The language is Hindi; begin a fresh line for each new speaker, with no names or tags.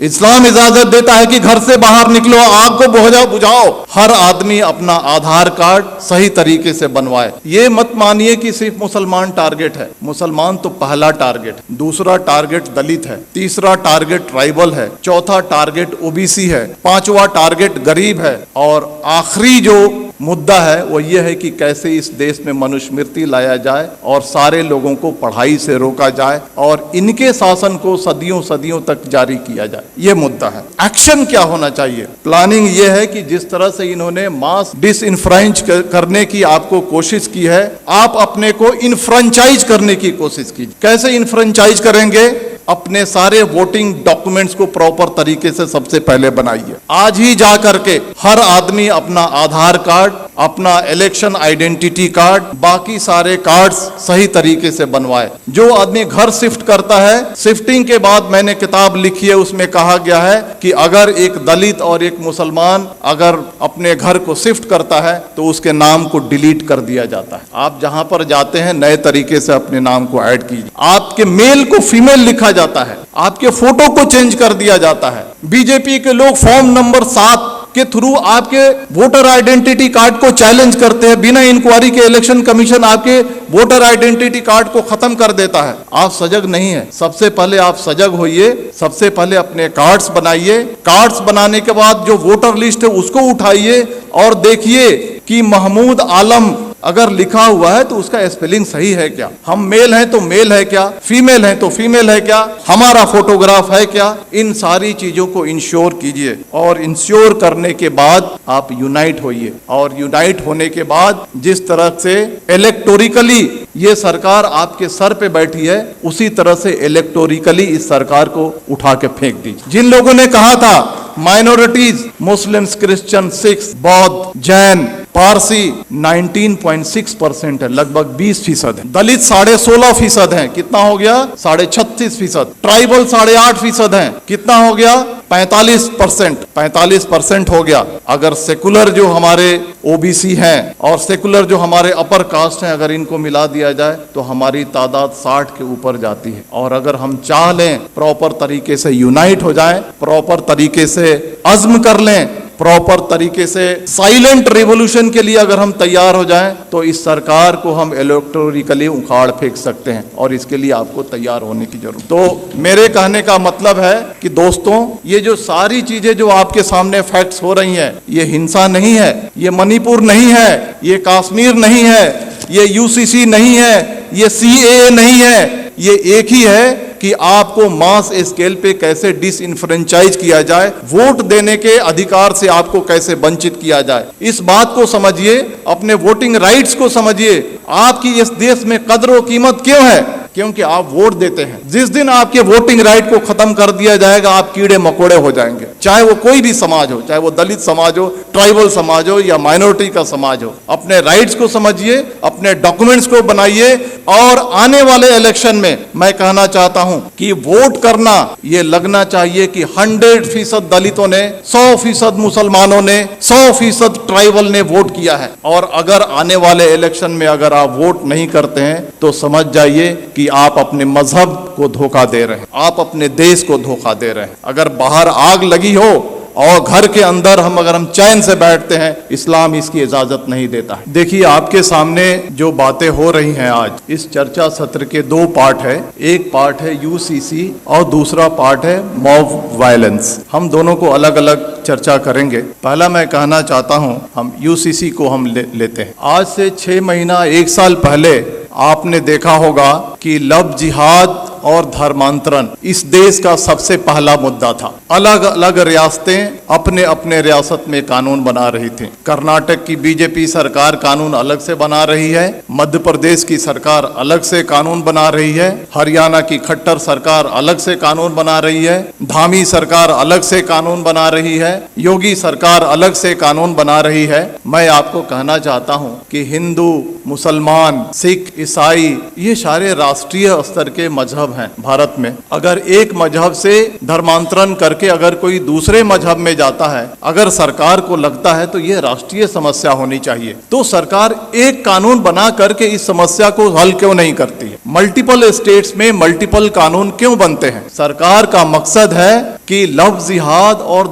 इस्लाम इजाजत देता है कि घर से बाहर निकलो, आग को बुझाओ, हर आदमी अपना आधार कार्ड सही तरीके से बनवाए। ये मत मानिए कि सिर्फ मुसलमान टारगेट है। मुसलमान तो पहला टारगेट, दूसरा टारगेट दलित है, तीसरा टारगेट ट्राइबल है, चौथा टारगेट ओबीसी है, पांचवा टारगेट गरीब है, और आखिरी जो मुद्दा है वो ये है कि कैसे इस देश में मनुस्मृति लाया जाए और सारे लोगों को पढ़ाई से रोका जाए और इनके शासन को सदियों सदियों तक जारी किया जाए। ये मुद्दा है। एक्शन क्या होना चाहिए? प्लानिंग ये है कि जिस तरह से इन्होंने मास डिसइंफ्रेंच करने की आपको कोशिश की है, आप अपने को इनफ्रेंचाइज करने की कोशिश कीजिए। कैसे इनफ्रेंचाइज करेंगे? अपने सारे वोटिंग डॉक्यूमेंट्स को प्रॉपर तरीके से सबसे पहले बनाइए। आज ही जा करके हर आदमी अपना आधार कार्ड, अपना इलेक्शन आइडेंटिटी कार्ड, बाकी सारे कार्ड्स सही तरीके से बनवाए। जो आदमी घर शिफ्ट करता है, शिफ्टिंग के बाद मैंने किताब लिखी है, उसमें कहा गया है कि अगर एक दलित और एक मुसलमान अगर अपने घर को शिफ्ट करता है तो उसके नाम को डिलीट कर दिया जाता है। आप जहां पर जाते हैं नए तरीके से अपने नाम को ऐड कीजिए। आपके मेल को फीमेल लिखा जाता है, आपके फोटो को चेंज कर दिया जाता है। बीजेपी के लोग फॉर्म नंबर 7 के थ्रू आपके वोटर आइडेंटिटी कार्ड को चैलेंज करते हैं। बिना इंक्वायरी के इलेक्शन कमीशन आपके वोटर आइडेंटिटी कार्ड को खत्म कर देता है। आप सजग नहीं है। सबसे पहले आप सजग होइए, सबसे पहले अपने कार्ड्स बनाइए। कार्ड्स बनाने के बाद जो वोटर लिस्ट है उसको उठाइए और देखिए कि महमूद आलम अगर लिखा हुआ है तो उसका स्पेलिंग सही है क्या? हम मेल हैं तो मेल है क्या? फीमेल हैं तो फीमेल है क्या? हमारा फोटोग्राफ है क्या? इन सारी चीजों को इंश्योर कीजिए और इंश्योर करने के बाद आप यूनाइट होइए। और यूनाइट होने के बाद जिस तरह से इलेक्टोरिकली ये सरकार आपके सर पे बैठी है, उसी तरह से इलेक्टोरिकली इस सरकार को उठा के फेंक दीजिए। जिन लोगों ने कहा था माइनॉरिटीज, मुस्लिम्स, क्रिश्चियन, सिख, बौद्ध, जैन, पारसी 19.6% है, लगभग 20% है। दलित 16.5% है, कितना हो गया? 36.5%। ट्राइबल 8.5% है, कितना हो गया? 45% हो गया। अगर सेकुलर जो हमारे ओबीसी हैं और सेकुलर जो हमारे अपर कास्ट हैं, अगर इनको मिला दिया जाए तो हमारी तादाद 60 के ऊपर जाती है। और अगर हम चाह लें प्रॉपर तरीके से यूनाइट हो जाएं, प्रॉपर तरीके से अज़्म कर लें, प्रॉपर तरीके से साइलेंट रिवॉल्यूशन के लिए अगर हम तैयार हो जाएं तो इस सरकार को हम इलेक्टोरिकली उखाड़ फेंक सकते हैं और इसके लिए आपको तैयार होने की जरूरत। तो मेरे कहने का मतलब है कि दोस्तों, ये जो सारी चीजें जो आपके सामने फैक्ट्स हो रही हैं, ये हिंसा नहीं है, ये मणिपुर नहीं है, ये कश्मीर नहीं है, ये यूसीसी नहीं है, ये सीएए नहीं है, ये एक ही है कि आपको मास स्केल पे कैसे डिसइंफ्रेंचाइज किया जाए, वोट देने के अधिकार से आपको कैसे वंचित किया जाए। इस बात को समझिए, अपने वोटिंग राइट्स को समझिए। आपकी इस देश में कदर और कीमत क्यों है? क्योंकि आप वोट देते हैं। जिस दिन आपके वोटिंग राइट को खत्म कर दिया जाएगा, आप कीड़े मकोड़े हो जाएंगे। चाहे वो कोई भी समाज हो, चाहे वो दलित समाज हो, ट्राइबल समाज हो या माइनॉरिटी का समाज हो। अपने राइट्स को समझिए, अपने डॉक्यूमेंट्स को बनाइए और आने वाले इलेक्शन में मैं कहना चाहता हूं कि वोट करना ये लगना चाहिए कि 100% दलितों ने, 100% मुसलमानों ने, 100% ट्राइबल ने वोट किया है। और अगर आने वाले इलेक्शन में अगर आप वोट नहीं करते हैं तो समझ जाइए कि आप अपने मजहब को धोखा दे रहे हैं, आप अपने देश को धोखा दे रहे हैं। अगर बाहर आग लगी हो और घर के अंदर अगर हम चैन से बैठते हैं, इस्लाम इसकी इजाजत नहीं देता है। देखिए, आपके सामने जो बातें हो रही हैं आज, इस चर्चा सत्र के 2 पार्ट है। एक पार्ट है यूसीसी और दूसरा पार्ट है मॉब वायलेंस। हम दोनों को अलग अलग चर्चा करेंगे। पहला मैं कहना चाहता हूं, हम यूसीसी को हम लेते हैं। आज से 6 महीना 1 साल पहले आपने देखा होगा कि लव जिहाद और धर्मांतरण इस देश का सबसे पहला मुद्दा था। अलग अलग रियासतें अपने अपने रियासत में कानून बना रही थी। कर्नाटक की बीजेपी सरकार कानून अलग से बना रही है, मध्य प्रदेश की सरकार अलग से कानून बना रही है, हरियाणा की खट्टर सरकार अलग से कानून बना रही है, धामी सरकार अलग से कानून बना रही है, योगी सरकार अलग से कानून बना रही है। मैं आपको कहना चाहता हूं कि हिंदू, मुसलमान, सिख, ईसाई ये सारे राष्ट्रीय स्तर के मजहब हैं भारत में। अगर एक मजहब से धर्मांतरण करके अगर कोई दूसरे मजहब में जाता है, अगर सरकार को लगता है तो ये राष्ट्रीय समस्या होनी चाहिए, तो सरकार एक कानून बना करके इस समस्या को हल क्यों नहीं करती है? मल्टीपल स्टेट्स में मल्टीपल कानून क्यों बनते हैं? सरकार का मकसद है कि लव जिहाद और